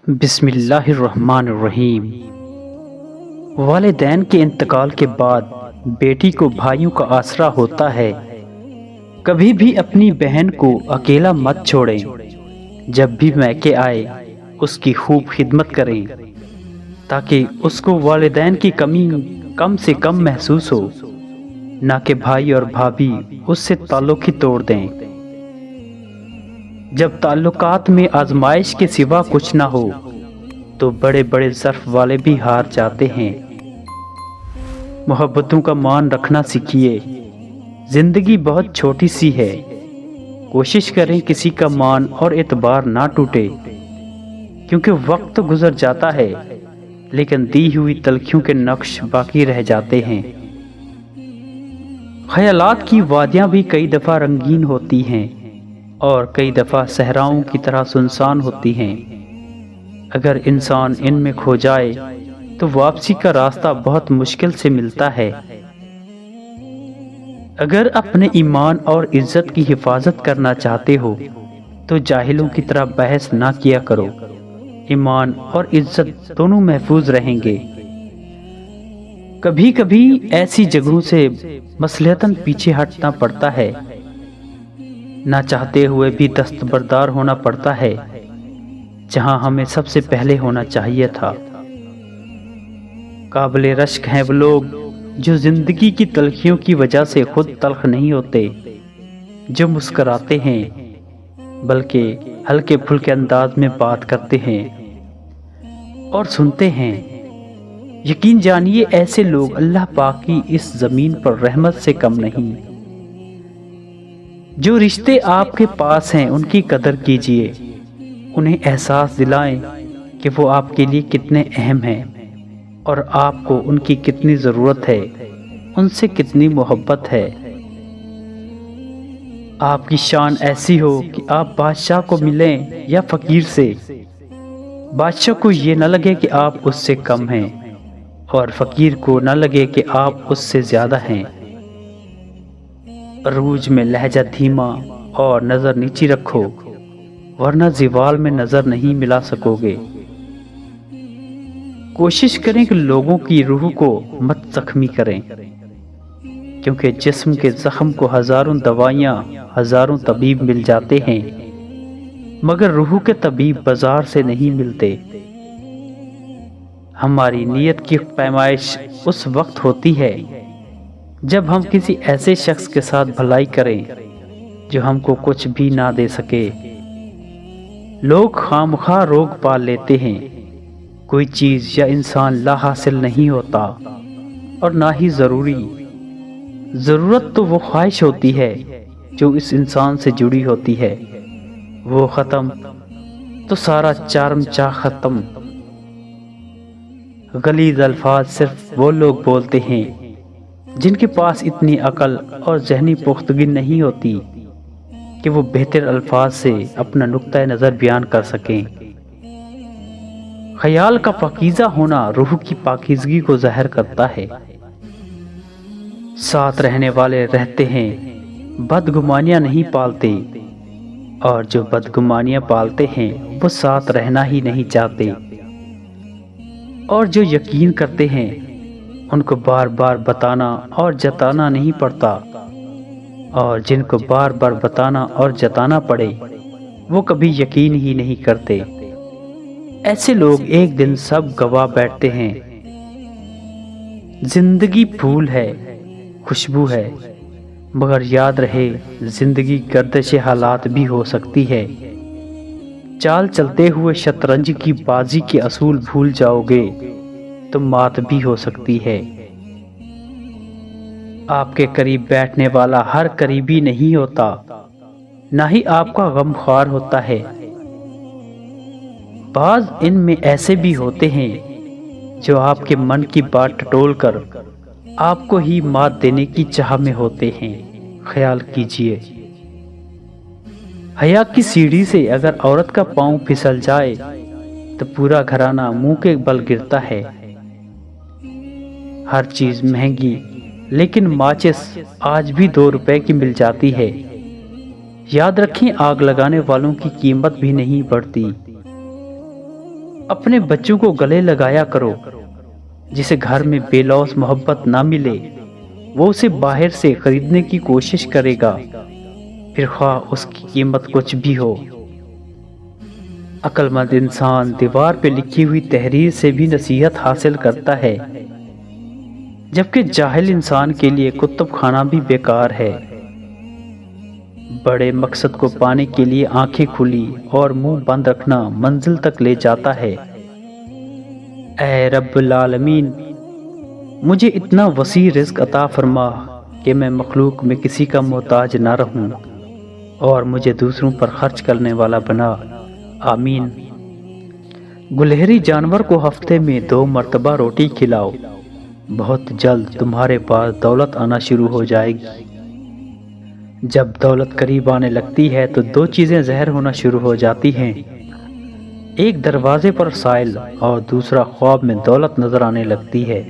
بسم اللہ الرحمن الرحیم۔ والدین کے انتقال کے بعد بیٹی کو بھائیوں کا آسرا ہوتا ہے۔ کبھی بھی اپنی بہن کو اکیلا مت چھوڑیں۔ جب بھی میکے آئے اس کی خوب خدمت کریں تاکہ اس کو والدین کی کمی کم سے کم محسوس ہو، نہ کہ بھائی اور بھابھی اس سے تعلق ہی توڑ دیں۔ جب تعلقات میں آزمائش کے سوا کچھ نہ ہو تو بڑے بڑے ظرف والے بھی ہار جاتے ہیں۔ محبتوں کا مان رکھنا سیکھیے۔ زندگی بہت چھوٹی سی ہے، کوشش کریں کسی کا مان اور اعتبار نہ ٹوٹے، کیونکہ وقت تو گزر جاتا ہے لیکن دی ہوئی تلخیوں کے نقش باقی رہ جاتے ہیں۔ خیالات کی وادیاں بھی کئی دفعہ رنگین ہوتی ہیں اور کئی دفعہ صحراؤں کی طرح سنسان ہوتی ہیں۔ اگر انسان ان میں کھو جائے تو واپسی کا راستہ بہت مشکل سے ملتا ہے۔ اگر اپنے ایمان اور عزت کی حفاظت کرنا چاہتے ہو تو جاہلوں کی طرح بحث نہ کیا کرو۔ ایمان اور عزت دونوں محفوظ رہیں گے۔ کبھی کبھی ایسی جگہوں سے مصلحتاً پیچھے ہٹنا پڑتا ہے، نہ چاہتے ہوئے بھی دستبردار ہونا پڑتا ہے جہاں ہمیں سب سے پہلے ہونا چاہیے تھا۔ قابل رشک ہیں وہ لوگ جو زندگی کی تلخیوں کی وجہ سے خود تلخ نہیں ہوتے، جو مسکراتے ہیں بلکہ ہلکے پھلکے انداز میں بات کرتے ہیں اور سنتے ہیں۔ یقین جانیے ایسے لوگ اللہ پاک کی اس زمین پر رحمت سے کم نہیں۔ جو رشتے آپ کے پاس ہیں ان کی قدر کیجیے، انہیں احساس دلائیں کہ وہ آپ کے لیے کتنے اہم ہیں اور آپ کو ان کی کتنی ضرورت ہے، ان سے کتنی محبت ہے۔ آپ کی شان ایسی ہو کہ آپ بادشاہ کو ملیں یا فقیر سے، بادشاہ کو یہ نہ لگے کہ آپ اس سے کم ہیں اور فقیر کو نہ لگے کہ آپ اس سے زیادہ ہیں۔ عروج میں لہجہ دھیما اور نظر نیچی رکھو، ورنہ زوال میں نظر نہیں ملا سکو گے۔ کوشش کریں کہ لوگوں کی روح کو مت زخمی کریں، کیونکہ جسم کے زخم کو ہزاروں دوائیاں، ہزاروں طبیب مل جاتے ہیں، مگر روح کے طبیب بازار سے نہیں ملتے۔ ہماری نیت کی پیمائش اس وقت ہوتی ہے جب ہم کسی ایسے شخص کے ساتھ بھلائی کریں جو ہم کو کچھ بھی نہ دے سکے۔ لوگ خامخواہ روگ پال لیتے ہیں۔ کوئی چیز یا انسان لا حاصل نہیں ہوتا اور نہ ہی ضرورت تو وہ خواہش ہوتی ہے جو اس انسان سے جڑی ہوتی ہے۔ وہ ختم تو سارا چارم چاہ ختم۔ غلیظ الفاظ صرف وہ لوگ بولتے ہیں جن کے پاس اتنی عقل اور ذہنی پختگی نہیں ہوتی کہ وہ بہتر الفاظ سے اپنا نقطہ نظر بیان کر سکیں۔ خیال کا پاکیزہ ہونا روح کی پاکیزگی کو ظاہر کرتا ہے۔ ساتھ رہنے والے رہتے ہیں، بدگمانیاں نہیں پالتے، اور جو بدگمانیاں پالتے ہیں وہ ساتھ رہنا ہی نہیں چاہتے، اور جو یقین کرتے ہیں ان کو بار بار بتانا اور جتانا نہیں پڑتا، اور جن کو بار بار بتانا اور جتانا پڑے وہ کبھی یقین ہی نہیں کرتے۔ ایسے لوگ ایک دن سب گوا بیٹھتے ہیں۔ زندگی پھول ہے، خوشبو ہے، مگر یاد رہے زندگی گردش حالات بھی ہو سکتی ہے۔ چال چلتے ہوئے شطرنج کی بازی کے اصول بھول جاؤ گے تو مات بھی ہو سکتی ہے۔ آپ کے قریب بیٹھنے والا ہر قریبی نہیں ہوتا، نہ ہی آپ کا غم خوار ہوتا ہے۔ بعض ان میں ایسے بھی ہوتے ہیں جو آپ کے من کی بات ٹٹول کر آپ کو ہی مات دینے کی چاہ میں ہوتے ہیں۔ خیال کیجیے، حیا کی سیڑھی سے اگر عورت کا پاؤں پھسل جائے تو پورا گھرانہ منہ کے بل گرتا ہے۔ ہر چیز مہنگی، لیکن ماچس آج بھی 2 روپے کی مل جاتی ہے۔ یاد رکھیں آگ لگانے والوں کی قیمت بھی نہیں بڑھتی۔ اپنے بچوں کو گلے لگایا کرو۔ جسے گھر میں بے لوث محبت نہ ملے وہ اسے باہر سے خریدنے کی کوشش کرے گا، پھر خواہ اس کی قیمت کچھ بھی ہو۔ عقل مند انسان دیوار پہ لکھی ہوئی تحریر سے بھی نصیحت حاصل کرتا ہے، جبکہ جاہل انسان کے لیے کتب خانہ بھی بیکار ہے۔ بڑے مقصد کو پانے کے لیے آنکھیں کھلی اور منہ بند رکھنا منزل تک لے جاتا ہے۔ اے رب العالمین، مجھے اتنا وسیع رزق عطا فرما کہ میں مخلوق میں کسی کا محتاج نہ رہوں، اور مجھے دوسروں پر خرچ کرنے والا بنا، آمین۔ گلہری جانور کو ہفتے میں 2 مرتبہ روٹی کھلاؤ، بہت جلد تمہارے پاس دولت آنا شروع ہو جائے گی۔ جب دولت قریب آنے لگتی ہے تو 2 چیزیں ظاہر ہونا شروع ہو جاتی ہیں، ایک دروازے پر سائل اور دوسرا خواب میں دولت نظر آنے لگتی ہے۔